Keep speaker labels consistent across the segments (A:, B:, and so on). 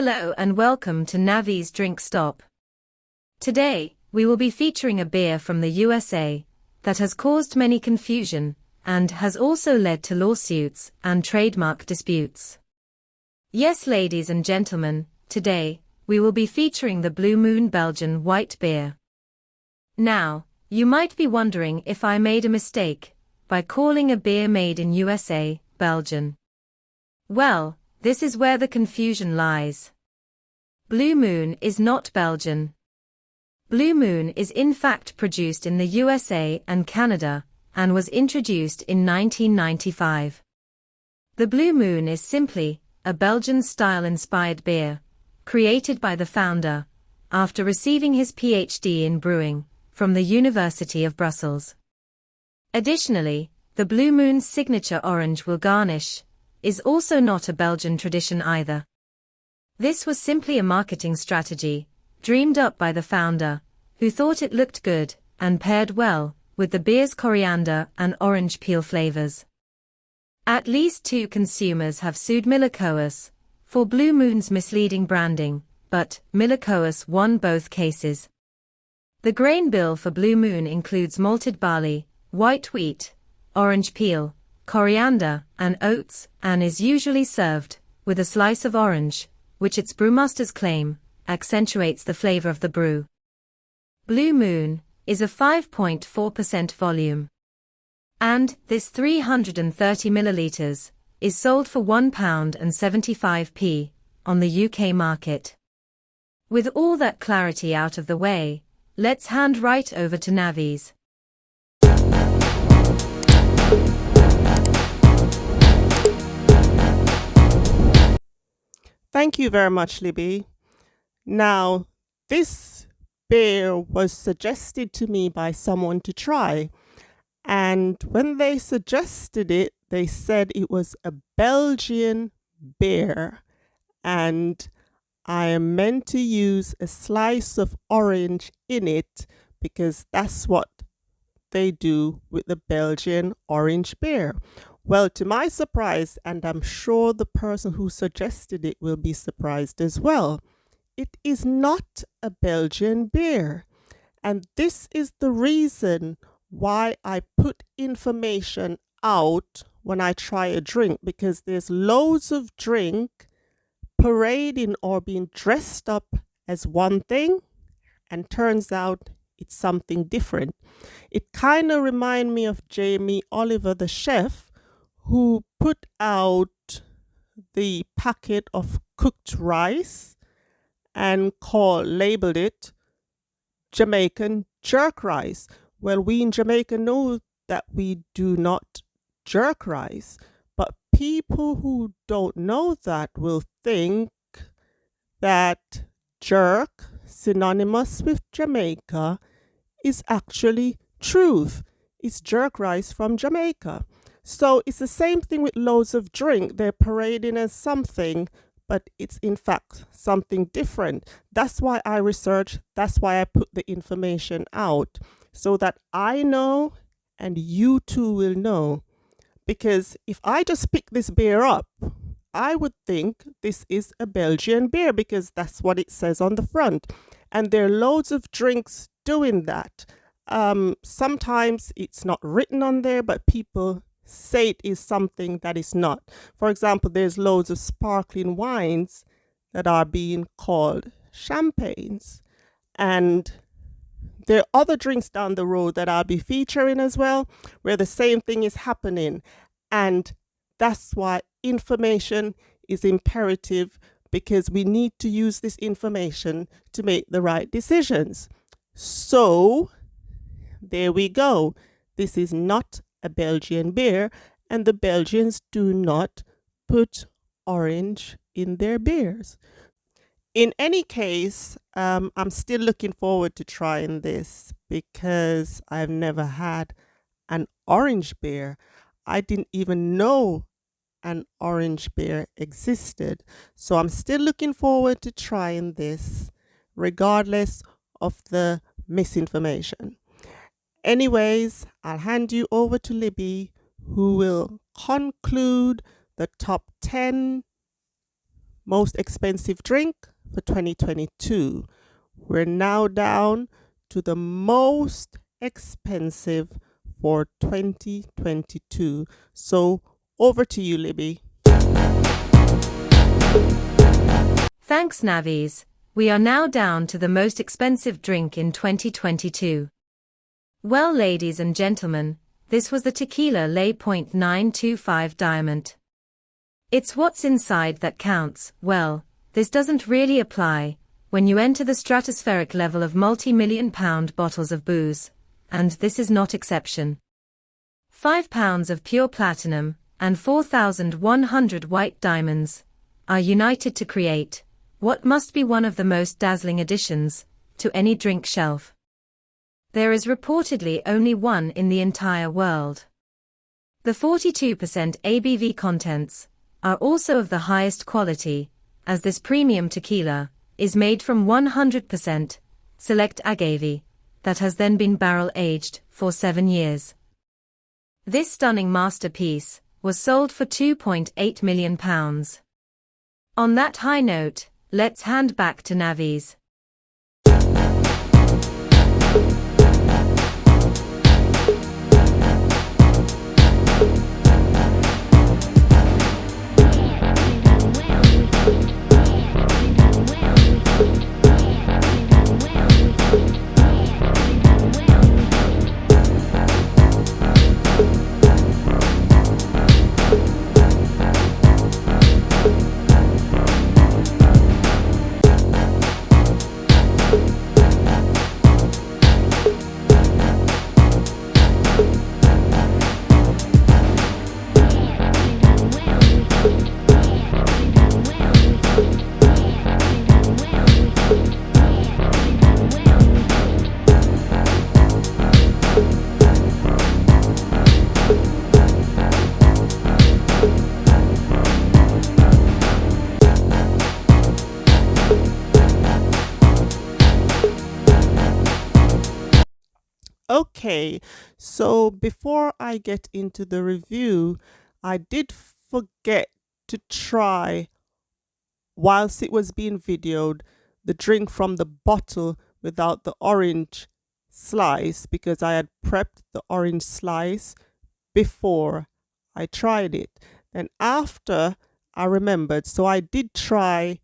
A: Hello and welcome to Navis Drink Stop. Today, we will be featuring a beer from the USA that has caused many confusion and has also led to lawsuits and trademark disputes. Yes, ladies and gentlemen, today, we will be featuring the Blue Moon Belgian white beer. Now, you might be wondering if I made a mistake by calling a beer made in USA, Belgian. Well, this is where the confusion lies. Blue Moon is not Belgian. Blue Moon is in fact produced in the USA and Canada, and was introduced in 1995. The Blue Moon is simply a Belgian-style inspired beer, created by the founder, after receiving his PhD in brewing, from the University of Brussels. Additionally, the Blue Moon's signature orange will garnish is also not a Belgian tradition either. This was simply a marketing strategy, dreamed up by the founder, who thought it looked good and paired well with the beer's coriander and orange peel flavors. At least 2 consumers have sued Miller Coors for Blue Moon's misleading branding, but Miller Coors won both cases. The grain bill for Blue Moon includes malted barley, white wheat, orange peel, coriander, and oats, and is usually served with a slice of orange, which its brewmasters claim accentuates the flavor of the brew. Blue Moon is a 5.4% volume. And this 330 milliliters is sold for £1.75 on the UK market. With all that clarity out of the way, let's hand right over to Navis.
B: Thank you very much, Libby. Now, this beer was suggested to me by someone to try. And when they suggested it, they said it was a Belgian beer. And I am meant to use a slice of orange in it because that's what they do with the Belgian orange beer. Well, to my surprise, and I'm sure the person who suggested it will be surprised as well, it is not a Belgian beer. And this is the reason why I put information out when I try a drink, because there's loads of drink parading or being dressed up as one thing, and turns out it's something different. It kind of reminds me of Jamie Oliver, the chef, who put out the packet of cooked rice and labeled it Jamaican jerk rice. Well, we in Jamaica know that we do not jerk rice, but people who don't know that will think that jerk, synonymous with Jamaica, is actually truth. It's jerk rice from Jamaica. So it's the same thing with loads of drink. They're parading as something, but it's in fact something different. That's why I research. That's why I put the information out, so that I know and you too will know. Because if I just pick this beer up, I would think this is a Belgian beer because that's what it says on the front. And there are loads of drinks doing that. Sometimes it's not written on there, but people say it is something that is not. For example, there's loads of sparkling wines that are being called champagnes. And there are other drinks down the road that I'll be featuring as well, where the same thing is happening. And that's why information is imperative, because we need to use this information to make the right decisions. So, there we go. This is not a Belgian beer, and the Belgians do not put orange in their beers. In any case, I'm still looking forward to trying this because I've never had an orange beer. I didn't even know an orange beer existed. So I'm still looking forward to trying this, regardless of the misinformation. Anyways, I'll hand you over to Libby, who will conclude the top 10 most expensive drink for 2022. We're now down to the most expensive for 2022. So over to you, Libby.
A: Thanks, Navis. We are now down to the most expensive drink in 2022. Well, ladies and gentlemen, this was the Tequila Ley .925 Diamond. It's what's inside that counts. Well, this doesn't really apply when you enter the stratospheric level of multi-million-pound bottles of booze, and this is not exception. 5 pounds of pure platinum and 4,100 white diamonds are united to create what must be one of the most dazzling additions to any drink shelf. There is reportedly only one in the entire world. The 42% ABV contents are also of the highest quality, as this premium tequila is made from 100% select agave that has then been barrel-aged for 7 years. This stunning masterpiece was sold for £2.8 million. On that high note, let's hand back to Navis.
B: Okay, so before I get into the review, I did forget to try, whilst it was being videoed, the drink from the bottle without the orange slice, because I had prepped the orange slice before I tried it. Then after I remembered, so I did try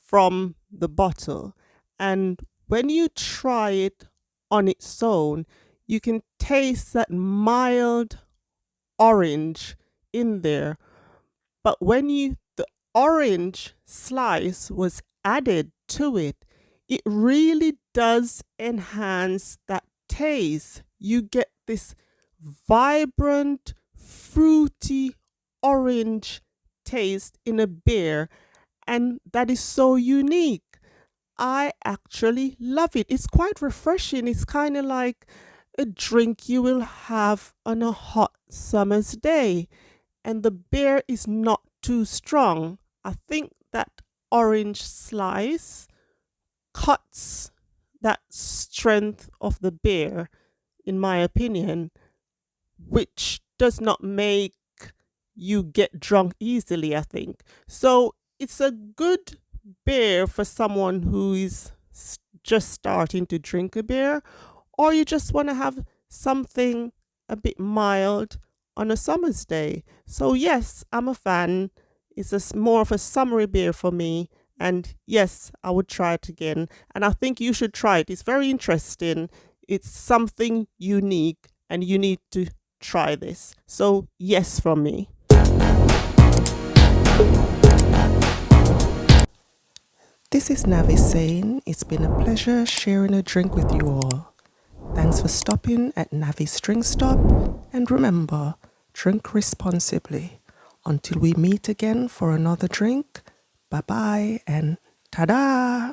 B: from the bottle, and when you try it on its own, you can taste that mild orange in there. But when the orange slice was added to it, it really does enhance that taste. You get this vibrant, fruity orange taste in a beer, and that is so unique. I actually love it. It's quite refreshing. It's kind of like a drink you will have on a hot summer's day. And the beer is not too strong. I think that orange slice cuts that strength of the beer, in my opinion, which does not make you get drunk easily, I think. So it's a good beer for someone who is just starting to drink a beer, or you just want to have something a bit mild on a summer's day. So yes, I'm a fan. It's more of a summery beer for me, and yes, I would try it again, and I think you should try it. It's very interesting. It's something unique, and you need to try this. So yes from me. This is Navis saying it's been a pleasure sharing a drink with you all. Thanks for stopping at Navis Drink Stop, and remember, drink responsibly. Until we meet again for another drink, bye bye and ta-da!